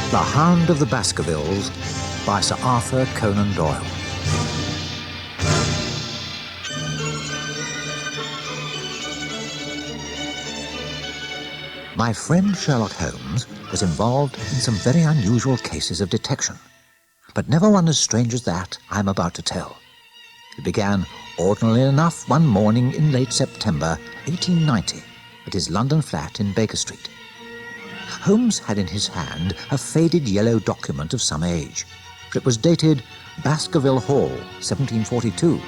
The Hound of the Baskervilles by Sir Arthur Conan Doyle. My friend Sherlock Holmes was involved in some very unusual cases of detection, but never one as strange as that I am about to tell. It began ordinarily enough one morning in late September 1890 at his London flat in Baker Street. Holmes had in his hand a faded yellow document of some age. It was dated Baskerville Hall, 1742.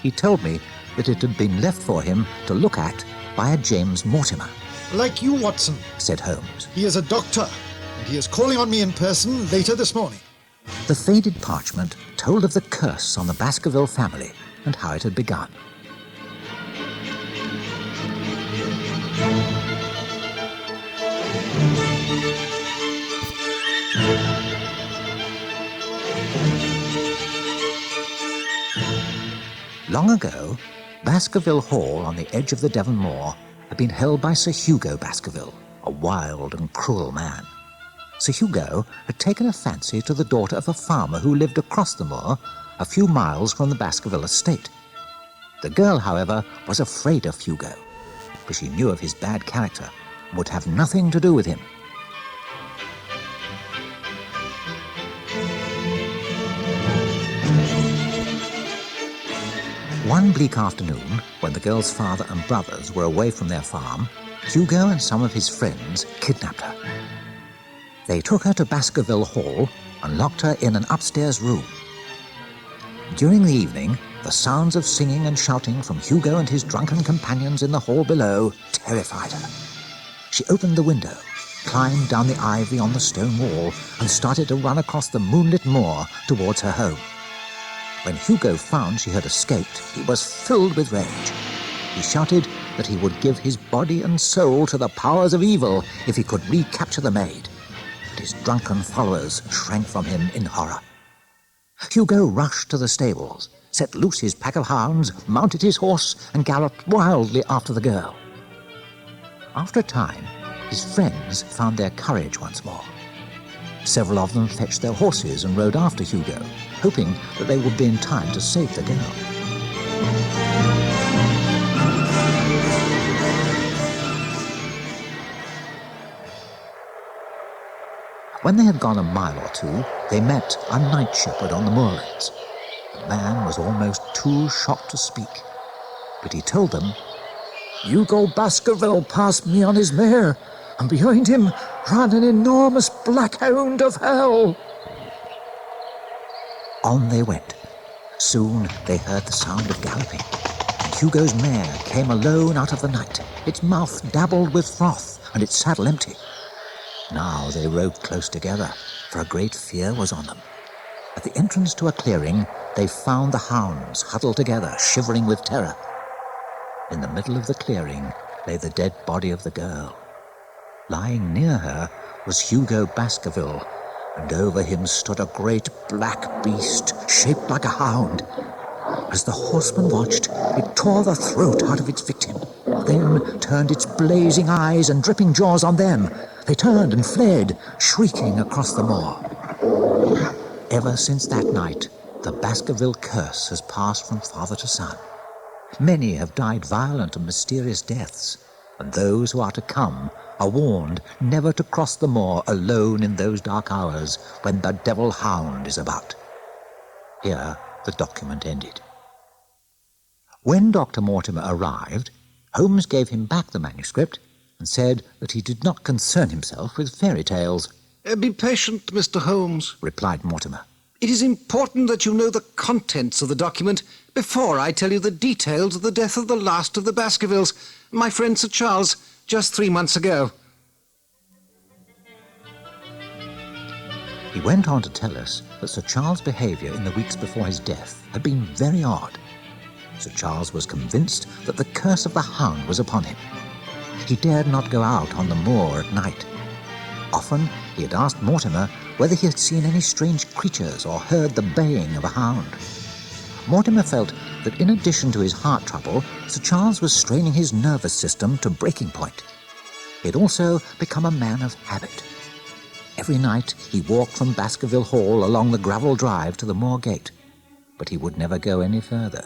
He told me that it had been left for him to look at by a James Mortimer. Like you, Watson, said Holmes. He is a doctor, and he is calling on me in person later this morning. The faded parchment told of the curse on the Baskerville family and how it had begun. Long ago, Baskerville Hall on the edge of the Devon Moor had been held by Sir Hugo Baskerville, a wild and cruel man. Sir Hugo had taken a fancy to the daughter of a farmer who lived across the moor, a few miles from the Baskerville estate. The girl, however, was afraid of Hugo, for she knew of his bad character and would have nothing to do with him. One bleak afternoon, when the girl's father and brothers were away from their farm, Hugo and some of his friends kidnapped her. They took her to Baskerville Hall and locked her in an upstairs room. During the evening, the sounds of singing and shouting from Hugo and his drunken companions in the hall below terrified her. She opened the window, climbed down the ivy on the stone wall, and started to run across the moonlit moor towards her home. When Hugo found she had escaped, he was filled with rage. He shouted that he would give his body and soul to the powers of evil if he could recapture the maid. But his drunken followers shrank from him in horror. Hugo rushed to the stables, set loose his pack of hounds, mounted his horse, and galloped wildly after the girl. After a time, his friends found their courage once more. Several of them fetched their horses and rode after Hugo, hoping that they would be in time to save the girl. When they had gone a mile or two, they met a night shepherd on the moorlands. The man was almost too shocked to speak, but he told them, "Hugo Baskerville passed me on his mare, and behind him ran an enormous black hound of hell." On they went. Soon they heard the sound of galloping, and Hugo's mare came alone out of the night, its mouth dabbled with froth and its saddle empty. Now they rode close together, for a great fear was on them. At the entrance to a clearing, they found the hounds huddled together, shivering with terror. In the middle of the clearing lay the dead body of the girl. Lying near her was Hugo Baskerville, and over him stood a great black beast shaped like a hound. As the horseman watched, it tore the throat out of its victim, then turned its blazing eyes and dripping jaws on them. They turned and fled, shrieking across the moor. Ever since that night, the Baskerville curse has passed from father to son. Many have died violent and mysterious deaths, and those who are to come are warned never to cross the moor alone in those dark hours when the devil hound is about. Here the document ended. When Dr. Mortimer arrived, Holmes gave him back the manuscript and said that he did not concern himself with fairy tales. Be patient, Mr. Holmes, replied Mortimer. It is important that you know the contents of the document before I tell you the details of the death of the last of the Baskervilles, my friend Sir Charles, just 3 months ago. He went on to tell us that Sir Charles' behaviour in the weeks before his death had been very odd. Sir Charles was convinced that the curse of the hound was upon him. He dared not go out on the moor at night. Often he had asked Mortimer whether he had seen any strange creatures or heard the baying of a hound. Mortimer felt that in addition to his heart trouble, Sir Charles was straining his nervous system to breaking point. He had also become a man of habit. Every night he walked from Baskerville Hall along the gravel drive to the moor gate, but he would never go any further.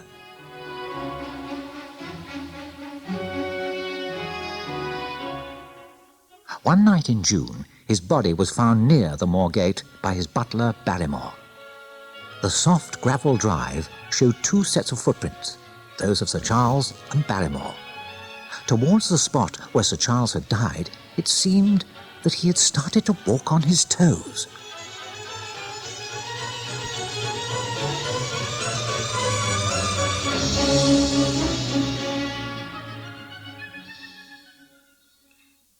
One night in June, his body was found near the moor gate by his butler, Barrymore. The soft gravel drive showed two sets of footprints, those of Sir Charles and Barrymore. Towards the spot where Sir Charles had died, it seemed that he had started to walk on his toes.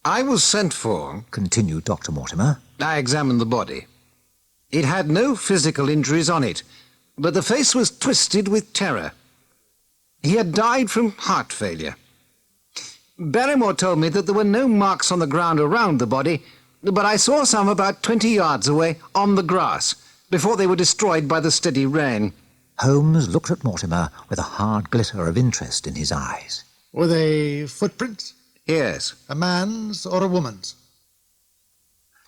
I was sent for, Continued Dr. Mortimer. I examined the body. It had no physical injuries on it, but the face was twisted with terror. He had died from heart failure. Barrymore told me that there were no marks on the ground around the body, but I saw some about 20 yards away on the grass, before they were destroyed by the steady rain. Holmes looked at Mortimer with a hard glitter of interest in his eyes. Were they footprints? Yes. A man's or a woman's?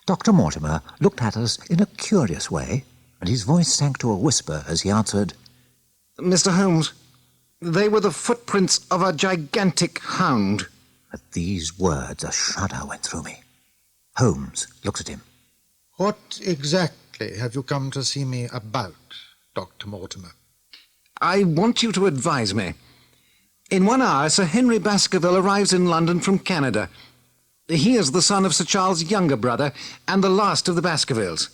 Dr. Mortimer looked at us in a curious way, and his voice sank to a whisper as he answered, Mr. Holmes, they were the footprints of a gigantic hound. At these words a shudder went through me. Holmes looked at him. What exactly have you come to see me about, Dr. Mortimer? I want you to advise me. In 1 hour, Sir Henry Baskerville arrives in London from Canada. He is the son of Sir Charles' younger brother and the last of the Baskervilles.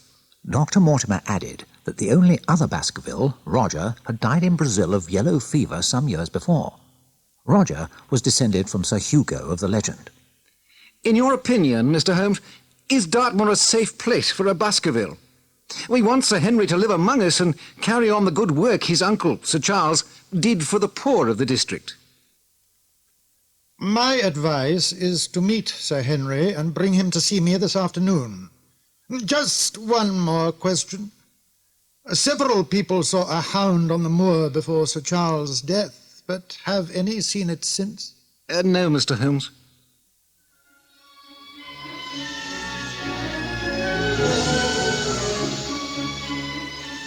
Dr. Mortimer added that the only other Baskerville, Roger, had died in Brazil of yellow fever some years before. Roger was descended from Sir Hugo of the legend. In your opinion, Mr. Holmes, is Dartmoor a safe place for a Baskerville? We want Sir Henry to live among us and carry on the good work his uncle, Sir Charles, did for the poor of the district. My advice is to meet Sir Henry and bring him to see me this afternoon. Just one more question. Several people saw a hound on the moor before Sir Charles' death, but have any seen it since? No, Mr. Holmes.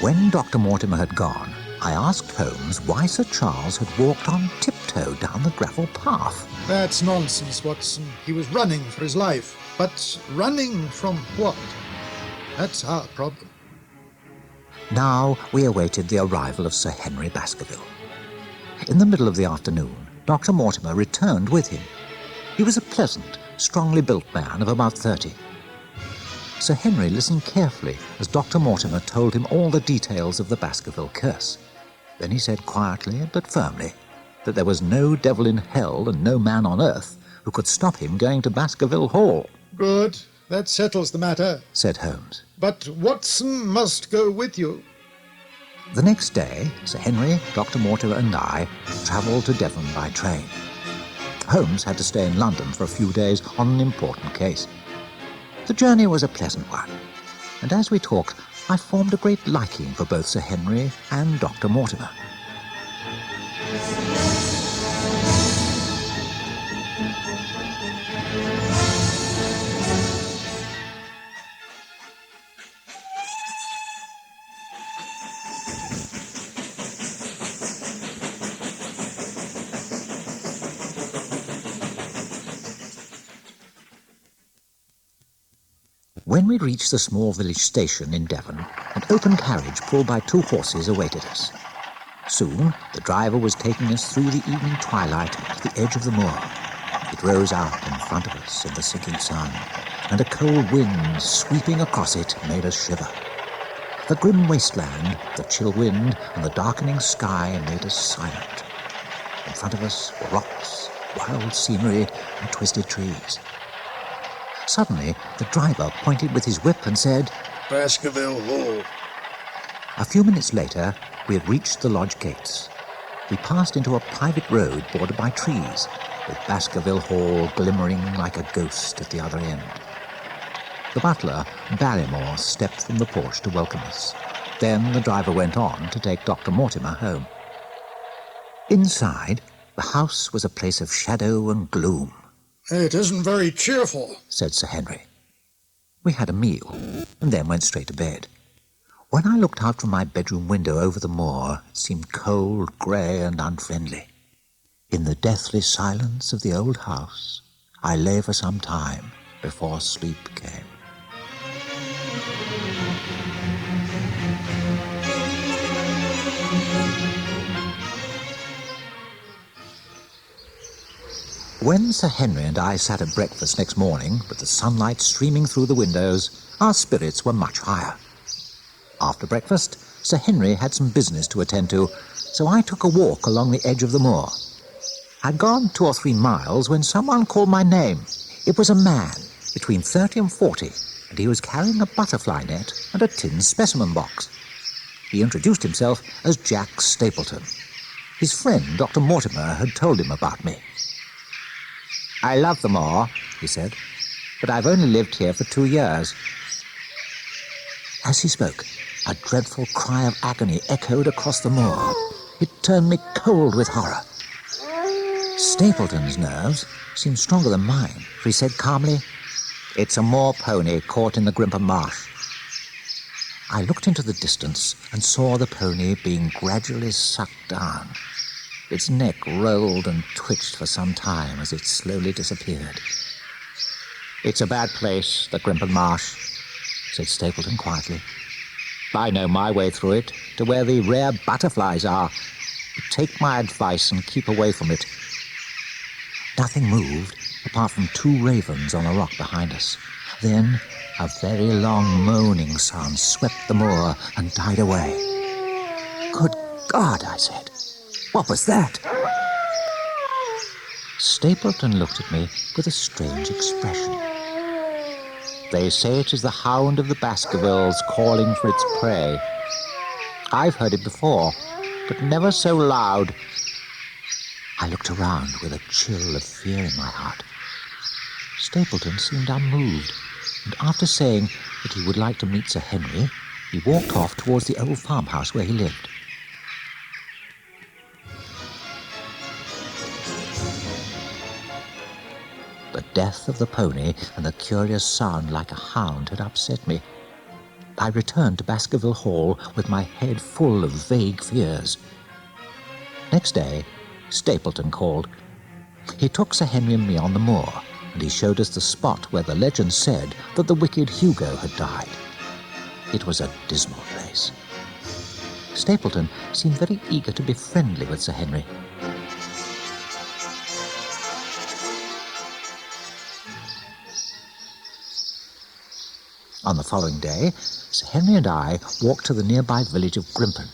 When Dr. Mortimer had gone, I asked Holmes why Sir Charles had walked on tiptoe down the gravel path. That's nonsense, Watson. He was running for his life. But running from what? That's our problem. Now we awaited the arrival of Sir Henry Baskerville. In the middle of the afternoon, Dr. Mortimer returned with him. He was a pleasant, strongly built man of about 30. Sir Henry listened carefully as Dr. Mortimer told him all the details of the Baskerville curse. Then he said quietly but firmly that there was no devil in hell and no man on earth who could stop him going to Baskerville Hall. Good. That settles the matter, said Holmes. But Watson must go with you. The next day, Sir Henry, Dr. Mortimer and I travelled to Devon by train. Holmes had to stay in London for a few days on an important case. The journey was a pleasant one, and as we talked, I formed a great liking for both Sir Henry and Dr. Mortimer. When we reached the small village station in Devon, an open carriage pulled by 2 horses awaited us. Soon, the driver was taking us through the evening twilight to the edge of the moor. It rose out in front of us in the sinking sun, and a cold wind sweeping across it made us shiver. The grim wasteland, the chill wind, and the darkening sky made us silent. In front of us were rocks, wild scenery, and twisted trees. Suddenly, the driver pointed with his whip and said, Baskerville Hall. A few minutes later, we had reached the lodge gates. We passed into a private road bordered by trees, with Baskerville Hall glimmering like a ghost at the other end. The butler, Barrymore, stepped from the porch to welcome us. Then the driver went on to take Dr. Mortimer home. Inside, the house was a place of shadow and gloom. It isn't very cheerful, said Sir Henry. We had a meal, and then went straight to bed. When I looked out from my bedroom window over the moor, it seemed cold, grey, and unfriendly. In the deathly silence of the old house, I lay for some time before sleep came. When Sir Henry and I sat at breakfast next morning, with the sunlight streaming through the windows, our spirits were much higher. After breakfast, Sir Henry had some business to attend to, so I took a walk along the edge of the moor. I'd gone 2 or 3 miles when someone called my name. It was a man, between 30 and 40, and he was carrying a butterfly net and a tin specimen box. He introduced himself as Jack Stapleton. His friend, Dr. Mortimer, had told him about me. "I love the moor," he said, "but I've only lived here for 2 years." As he spoke, a dreadful cry of agony echoed across the moor. It turned me cold with horror. Stapleton's nerves seemed stronger than mine, for he said calmly, "It's a moor pony caught in the Grimpen Marsh." I looked into the distance and saw the pony being gradually sucked down. Its neck rolled and twitched for some time as it slowly disappeared. "It's a bad place, the Grimpen Marsh," said Stapleton quietly. "I know my way through it, to where the rare butterflies are. Take my advice and keep away from it." Nothing moved, apart from 2 ravens on a rock behind us. Then a very long moaning sound swept the moor and died away. "Good God," I said. "What was that?" Stapleton looked at me with a strange expression. "They say it is the hound of the Baskervilles calling for its prey. I've heard it before, but never so loud." I looked around with a chill of fear in my heart. Stapleton seemed unmoved, and after saying that he would like to meet Sir Henry, he walked off towards the old farmhouse where he lived. The death of the pony and the curious sound like a hound had upset me. I returned to Baskerville Hall with my head full of vague fears. Next day, Stapleton called. He took Sir Henry and me on the moor, and he showed us the spot where the legend said that the wicked Hugo had died. It was a dismal place. Stapleton seemed very eager to be friendly with Sir Henry. On the following day, Sir Henry and I walked to the nearby village of Grimpen.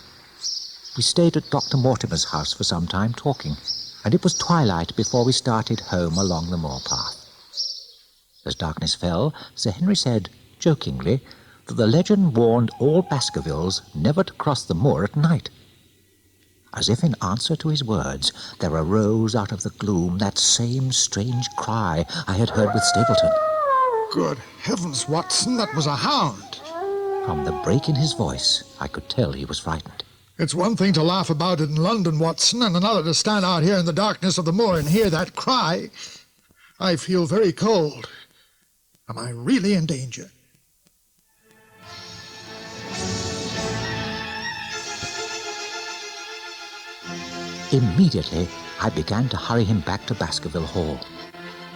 We stayed at Dr. Mortimer's house for some time talking, and it was twilight before we started home along the moor path. As darkness fell, Sir Henry said, jokingly, that the legend warned all Baskervilles never to cross the moor at night. As if in answer to his words, there arose out of the gloom that same strange cry I had heard with Stapleton. "Good heavens, Watson, that was a hound." From the break in his voice, I could tell he was frightened. "It's one thing to laugh about it in London, Watson, and another to stand out here in the darkness of the moor and hear that cry. I feel very cold. Am I really in danger?" Immediately, I began to hurry him back to Baskerville Hall.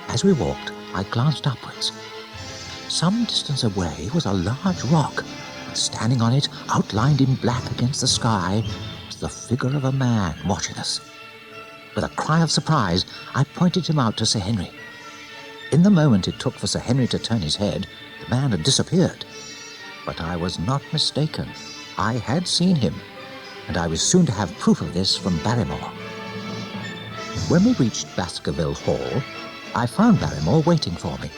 As we walked, I glanced upwards. Some distance away was a large rock, and standing on it, outlined in black against the sky, was the figure of a man watching us. With a cry of surprise, I pointed him out to Sir Henry. In the moment it took for Sir Henry to turn his head, the man had disappeared. But I was not mistaken. I had seen him, and I was soon to have proof of this from Barrymore. When we reached Baskerville Hall, I found Barrymore waiting for me.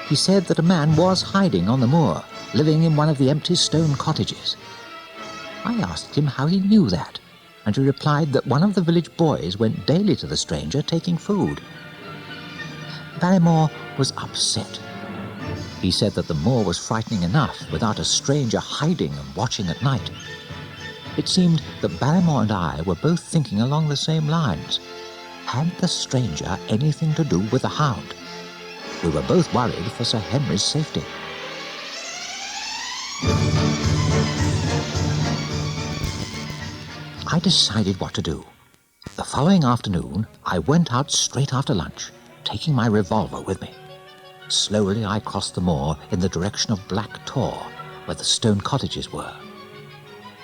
He said that a man was hiding on the moor, living in one of the empty stone cottages. I asked him how he knew that, and he replied that one of the village boys went daily to the stranger taking food. Barrymore was upset. He said that the moor was frightening enough without a stranger hiding and watching at night. It seemed that Barrymore and I were both thinking along the same lines. Had the stranger anything to do with the hound? We were both worried for Sir Henry's safety. I decided what to do. The following afternoon, I went out straight after lunch, taking my revolver with me. Slowly I crossed the moor in the direction of Black Tor, where the stone cottages were.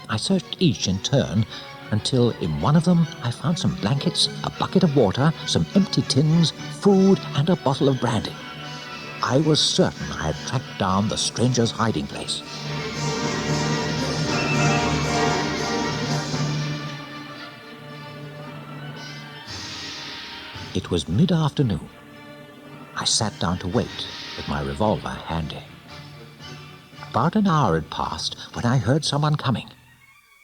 I searched each in turn until in one of them I found some blankets, a bucket of water, some empty tins, food, and a bottle of brandy. I was certain I had tracked down the stranger's hiding place. It was mid-afternoon. I sat down to wait with my revolver handy. About an hour had passed when I heard someone coming.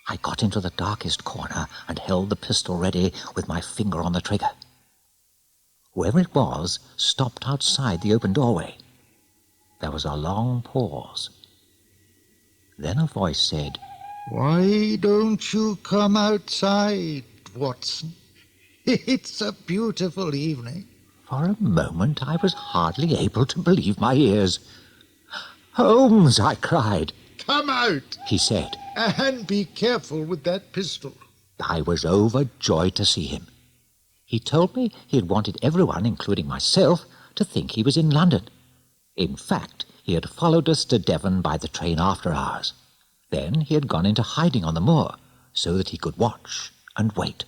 I got into the darkest corner and held the pistol ready with my finger on the trigger. Whoever it was stopped outside the open doorway. There was a long pause. Then a voice said, "Why don't you come outside, Watson? It's a beautiful evening." For a moment I was hardly able to believe my ears. "Holmes," I cried. "Come out, He said. and be careful with that pistol." I was overjoyed to see him. He told me he had wanted everyone, including myself, to think he was in London. In fact, he had followed us to Devon by the train after hours. Then he had gone into hiding on the moor so that he could watch and wait.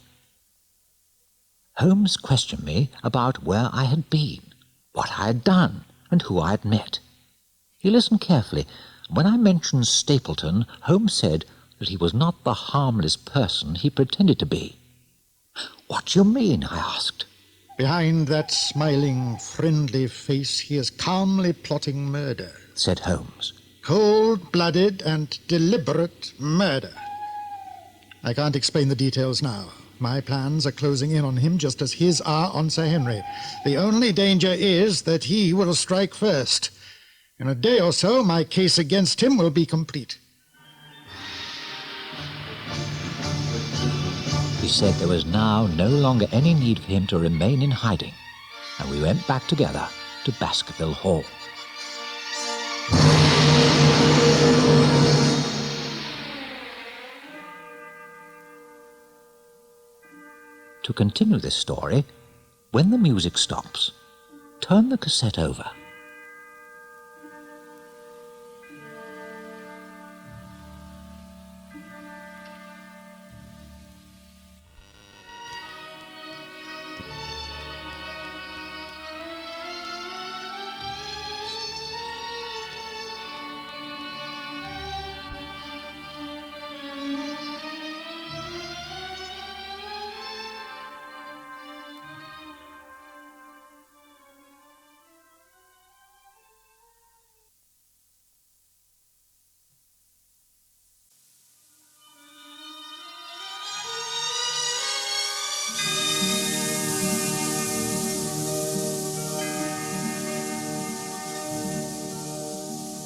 Holmes questioned me about where I had been, what I had done, and who I had met. He listened carefully. When I mentioned Stapleton, Holmes said that he was not the harmless person he pretended to be. "What do you mean?" I asked. "Behind that smiling, friendly face, he is calmly plotting murder. Said Holmes. Cold-blooded and deliberate murder. I can't explain the details now. My plans are closing in on him just as his are on Sir Henry. The only danger is that he will strike first. In a day or so, my case against him will be complete." He said there was now no longer any need for him to remain in hiding, and we went back together to Baskerville Hall. To continue this story, when the music stops, turn the cassette over.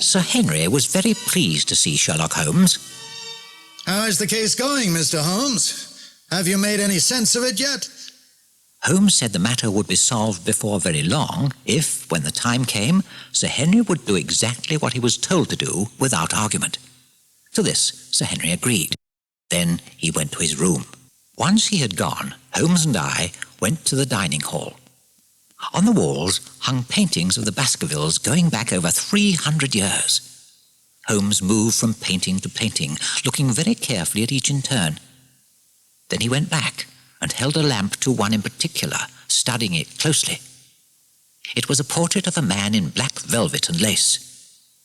Sir Henry was very pleased to see Sherlock Holmes. "How is the case going, Mr. Holmes? Have you made any sense of it yet?" Holmes said the matter would be solved before very long if, when the time came, Sir Henry would do exactly what he was told to do without argument. To this, Sir Henry agreed. Then he went to his room. Once he had gone, Holmes and I went to the dining hall. On the walls hung paintings of the Baskervilles going back over 300 years. Holmes moved from painting to painting, looking very carefully at each in turn. Then he went back and held a lamp to one in particular, studying it closely. It was a portrait of a man in black velvet and lace,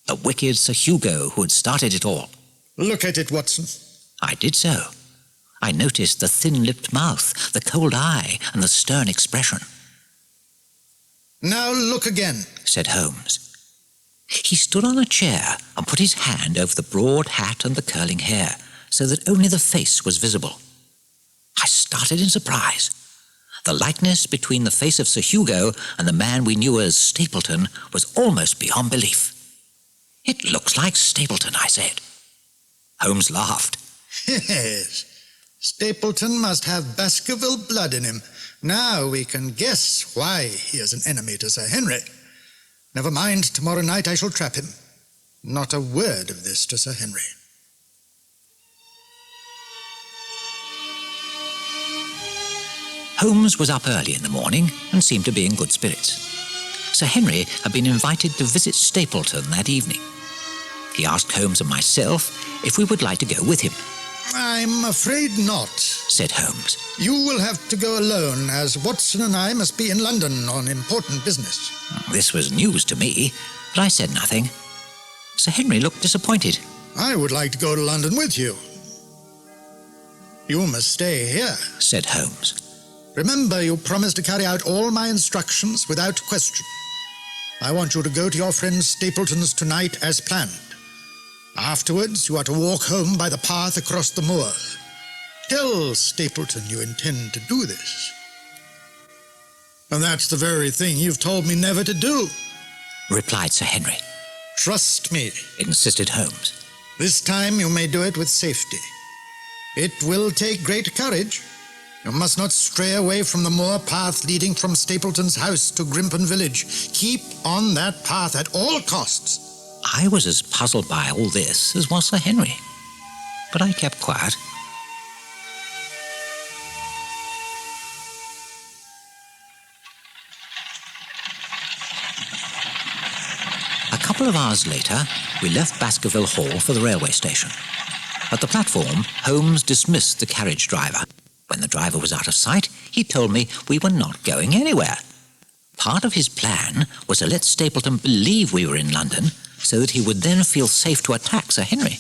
the wicked Sir Hugo who had started it all. "Look at it, Watson." I did so. I noticed the thin-lipped mouth, the cold eye, and the stern expression. "Now look again." Said Holmes. He stood on a chair and put his hand over the broad hat and the curling hair, so that only the face was visible. I started in surprise. The likeness between the face of Sir Hugo and the man we knew as Stapleton was almost beyond belief. "It looks like Stapleton," I said. Holmes laughed. "Yes, Stapleton must have Baskerville blood in him. Now we can guess why he is an enemy to Sir Henry. Never mind, tomorrow night I shall trap him. Not a word of this to Sir Henry. Holmes was up early in the morning and seemed to be in good spirits. Sir Henry had been invited to visit Stapleton that evening. He asked Holmes and myself if we would like to go with him. I'm afraid not, said Holmes. You will have to go alone, as Watson and I must be in London on important business. This was news to me, but I said nothing. Sir Henry looked disappointed. I would like to go to London with you. You must stay here, said Holmes. Remember, you promised to carry out all my instructions without question. I want you to go to your friend Stapleton's tonight as planned. Afterwards, you are to walk home by the path across the moor. Tell Stapleton you intend to do this. And that's the very thing you've told me never to do, replied Sir Henry. Trust me, insisted Holmes. This time you may do it with safety. It will take great courage. You must not stray away from the moor path leading from Stapleton's house to Grimpen village. Keep on that path at all costs. I was as puzzled by all this as was Sir Henry, but I kept quiet. A couple of hours later, we left Baskerville Hall for the railway station. At the platform, Holmes dismissed the carriage driver. When the driver was out of sight, he told me we were not going anywhere. Part of his plan was to let Stapleton believe we were in London, so that he would then feel safe to attack Sir Henry.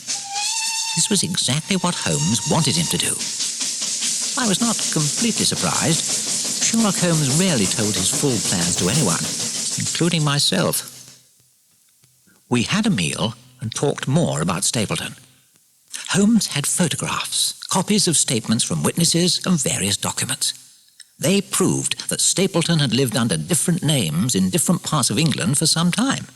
This was exactly what Holmes wanted him to do. I was not completely surprised. Sherlock Holmes rarely told his full plans to anyone, including myself. We had a meal and talked more about Stapleton. Holmes had photographs, copies of statements from witnesses and various documents. They proved that Stapleton had lived under different names in different parts of England for some time.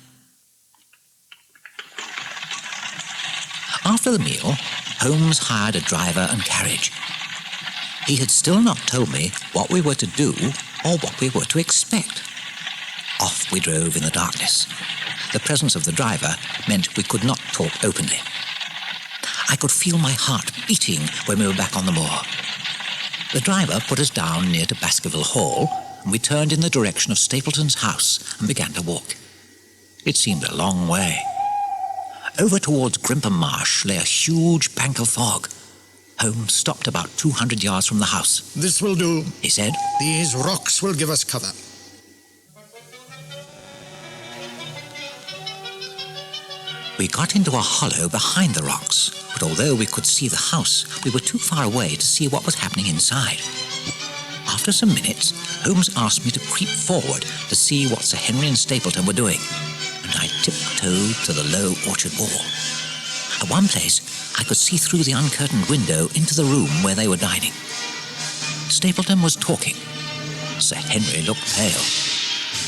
After the meal, Holmes hired a driver and carriage. He had still not told me what we were to do or what we were to expect. Off we drove in the darkness. The presence of the driver meant we could not talk openly. I could feel my heart beating when we were back on the moor. The driver put us down near to Baskerville Hall, and we turned in the direction of Stapleton's house and began to walk. It seemed a long way. Over towards Grimpen Marsh lay a huge bank of fog. Holmes stopped about 200 yards from the house. This will do, he said. These rocks will give us cover. We got into a hollow behind the rocks, but although we could see the house, we were too far away to see what was happening inside. After some minutes, Holmes asked me to creep forward to see what Sir Henry and Stapleton were doing, and I tiptoed to the low orchard wall. At one place, I could see through the uncurtained window into the room where they were dining. Stapleton was talking. Sir Henry looked pale.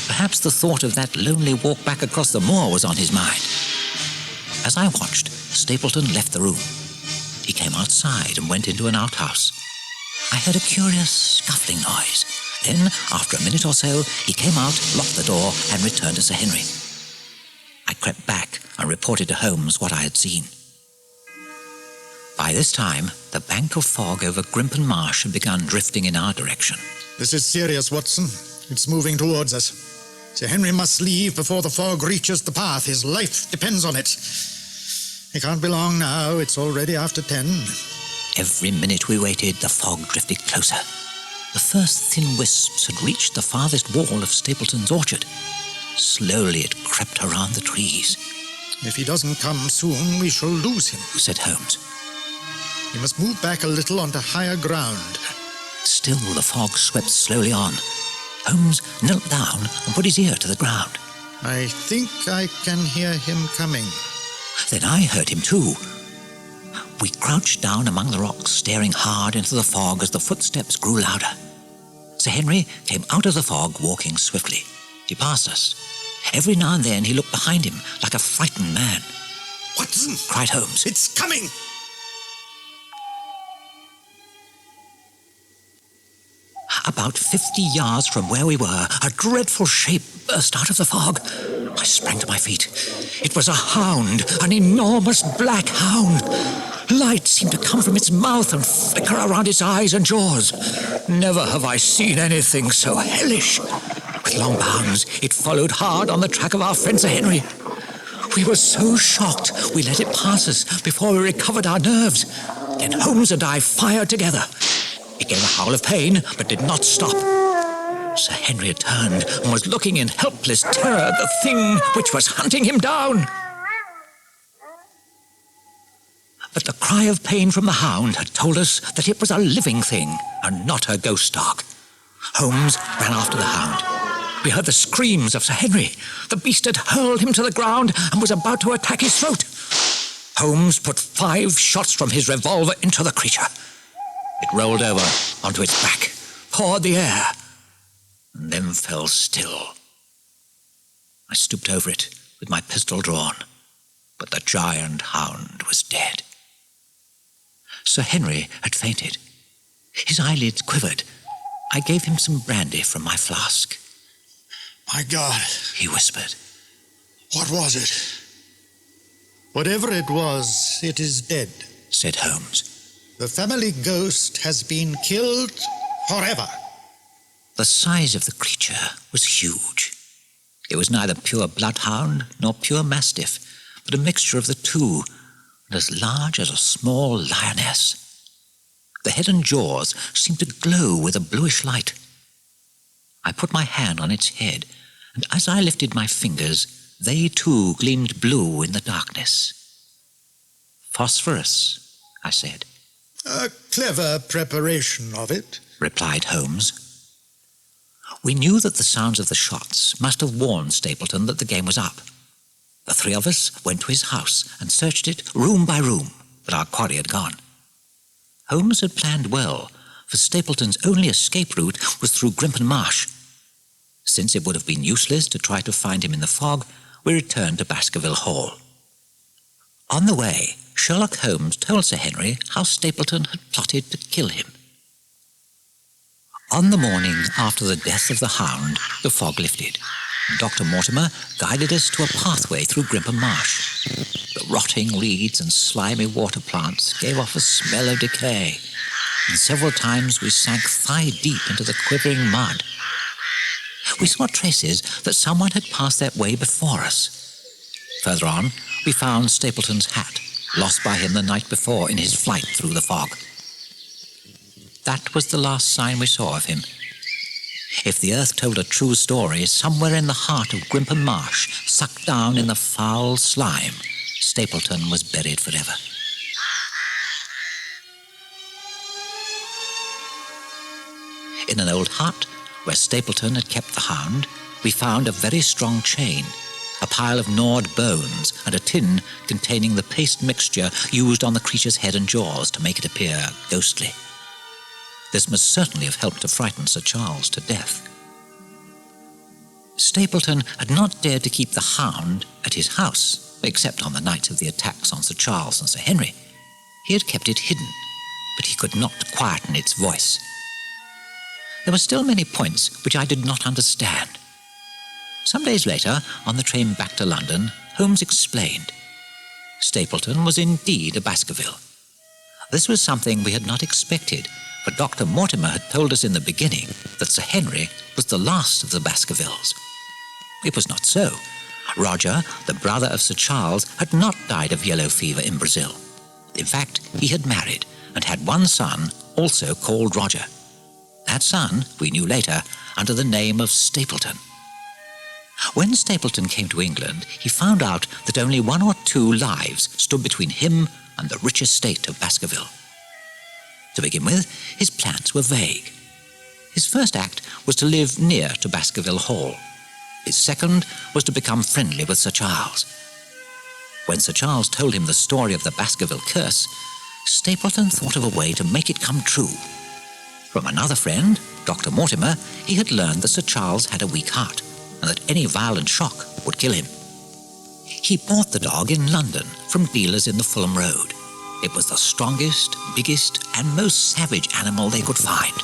Perhaps the thought of that lonely walk back across the moor was on his mind. As I watched, Stapleton left the room. He came outside and went into an outhouse. I heard a curious scuffling noise. Then, after a minute or so, he came out, locked the door, and returned to Sir Henry. I crept back and reported to Holmes what I had seen. By this time, the bank of fog over Grimpen Marsh had begun drifting in our direction. This is serious, Watson. It's moving towards us. Sir Henry must leave before the fog reaches the path. His life depends on it. It can't be long now. It's already after 10. Every minute we waited, the fog drifted closer. The first thin wisps had reached the farthest wall of Stapleton's orchard. Slowly it crept around the trees. If he doesn't come soon, we shall lose him, said Holmes. We must move back a little onto higher ground. Still the fog swept slowly on. Holmes knelt down and put his ear to the ground. I think I can hear him coming. Then I heard him too. We crouched down among the rocks, staring hard into the fog as the footsteps grew louder. Sir Henry came out of the fog, walking swiftly. He passed us. Every now and then he looked behind him like a frightened man. Watson! Cried Holmes. It's coming! About 50 yards from where we were, a dreadful shape burst out of the fog. I sprang to my feet. It was a hound, an enormous black hound. Light seemed to come from its mouth and flicker around its eyes and jaws. Never have I seen anything so hellish. With long bounds, it followed hard on the track of our friend Sir Henry. We were so shocked we let it pass us before we recovered our nerves. Then Holmes and I fired together. It gave a howl of pain, but did not stop. Sir Henry had turned and was looking in helpless terror at the thing which was hunting him down. But the cry of pain from the hound had told us that it was a living thing and not a ghost dog. Holmes ran after the hound. We heard the screams of Sir Henry. The beast had hurled him to the ground and was about to attack his throat. Holmes put 5 shots from his revolver into the creature. It rolled over onto its back, pawed the air, and then fell still. I stooped over it with my pistol drawn, but the giant hound was dead. Sir Henry had fainted. His eyelids quivered. I gave him some brandy from my flask. My God, he whispered. What was it? Whatever it was, it is dead, said Holmes. The family ghost has been killed forever. The size of the creature was huge. It was neither pure bloodhound nor pure mastiff, but a mixture of the two, and as large as a small lioness. The head and jaws seemed to glow with a bluish light. I put my hand on its head, and as I lifted my fingers, they too gleamed blue in the darkness. Phosphorus, I said. A clever preparation of it, replied Holmes. We knew that the sounds of the shots must have warned Stapleton that the game was up. The 3 of us went to his house and searched it room by room, but our quarry had gone. Holmes had planned well, for Stapleton's only escape route was through Grimpen Marsh. Since it would have been useless to try to find him in the fog, we returned to Baskerville Hall. On the way, Sherlock Holmes told Sir Henry how Stapleton had plotted to kill him. On the morning after the death of the hound, the fog lifted, and Dr. Mortimer guided us to a pathway through Grimpen Marsh. The rotting reeds and slimy water plants gave off a smell of decay, and several times we sank thigh-deep into the quivering mud. We saw traces that someone had passed that way before us. Further on, we found Stapleton's hat, lost by him the night before in his flight through the fog. That was the last sign we saw of him. If the earth told a true story, somewhere in the heart of Grimpen Marsh, sucked down in the foul slime, Stapleton was buried forever. In an old hut, where Stapleton had kept the hound, we found a very strong chain, a pile of gnawed bones, and a tin containing the paste mixture used on the creature's head and jaws to make it appear ghostly. This must certainly have helped to frighten Sir Charles to death. Stapleton had not dared to keep the hound at his house, except on the nights of the attacks on Sir Charles and Sir Henry. He had kept it hidden, but he could not quieten its voice. There were still many points which I did not understand. Some days later, on the train back to London, Holmes explained. Stapleton was indeed a Baskerville. This was something we had not expected, but Dr. Mortimer had told us in the beginning that Sir Henry was the last of the Baskervilles. It was not so. Roger, the brother of Sir Charles, had not died of yellow fever in Brazil. In fact, he had married and had one son, also called Roger. That son, we knew later, under the name of Stapleton. When Stapleton came to England, he found out that only 1 or 2 lives stood between him and the rich estate of Baskerville. To begin with, his plans were vague. His first act was to live near to Baskerville Hall. His second was to become friendly with Sir Charles. When Sir Charles told him the story of the Baskerville curse, Stapleton thought of a way to make it come true. From another friend, Dr. Mortimer, he had learned that Sir Charles had a weak heart, and that any violent shock would kill him. He bought the dog in London from dealers in the Fulham Road. It was the strongest, biggest, and most savage animal they could find.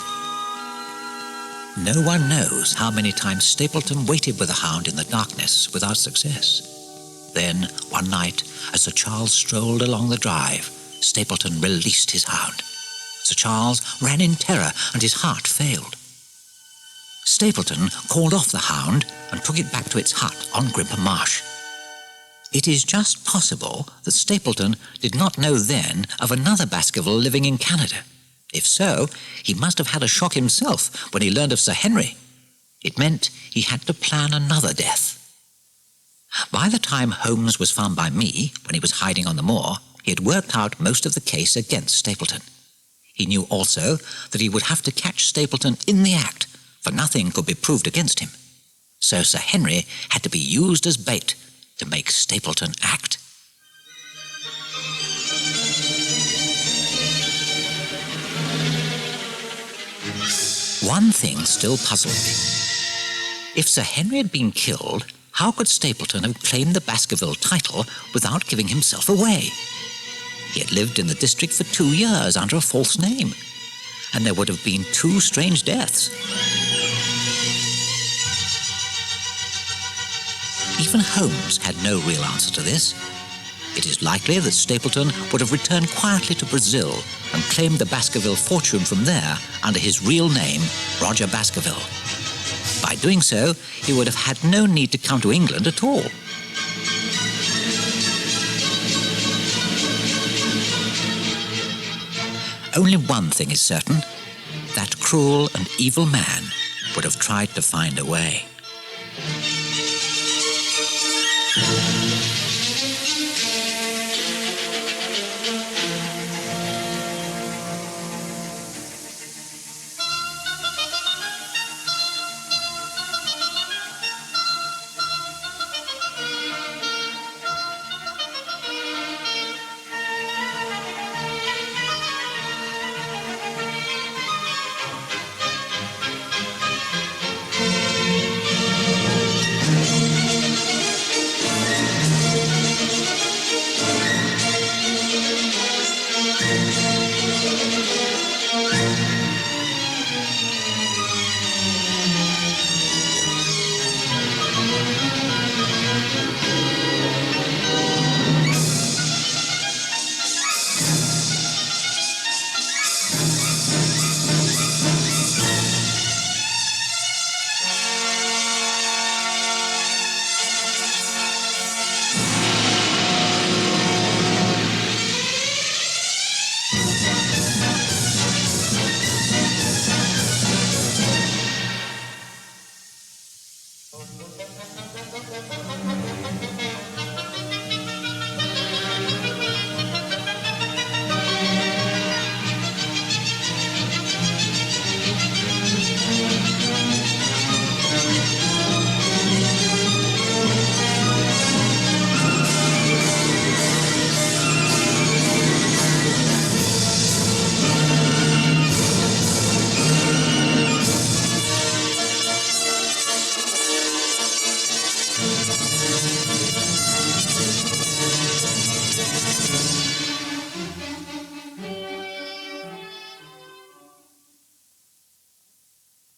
No one knows how many times Stapleton waited with the Hound in the darkness without success. Then, one night, as Sir Charles strolled along the drive, Stapleton released his Hound. Sir Charles ran in terror and his heart failed. Stapleton called off the Hound and took it back to its hut on Grimper Marsh. It is just possible that Stapleton did not know then of another Baskerville living in Canada. If so, he must have had a shock himself when he learned of Sir Henry. It meant he had to plan another death. By the time Holmes was found by me, when he was hiding on the moor, he had worked out most of the case against Stapleton. He knew also that he would have to catch Stapleton in the act, for nothing could be proved against him. So Sir Henry had to be used as bait to make Stapleton act. One thing still puzzled me. If Sir Henry had been killed, how could Stapleton have claimed the Baskerville title without giving himself away? He had lived in the district for 2 years under a false name, and there would have been 2 strange deaths. Even Holmes had no real answer to this. It is likely that Stapleton would have returned quietly to Brazil and claimed the Baskerville fortune from there under his real name, Roger Baskerville. By doing so, he would have had no need to come to England at all. Only one thing is certain: that cruel and evil man would have tried to find a way.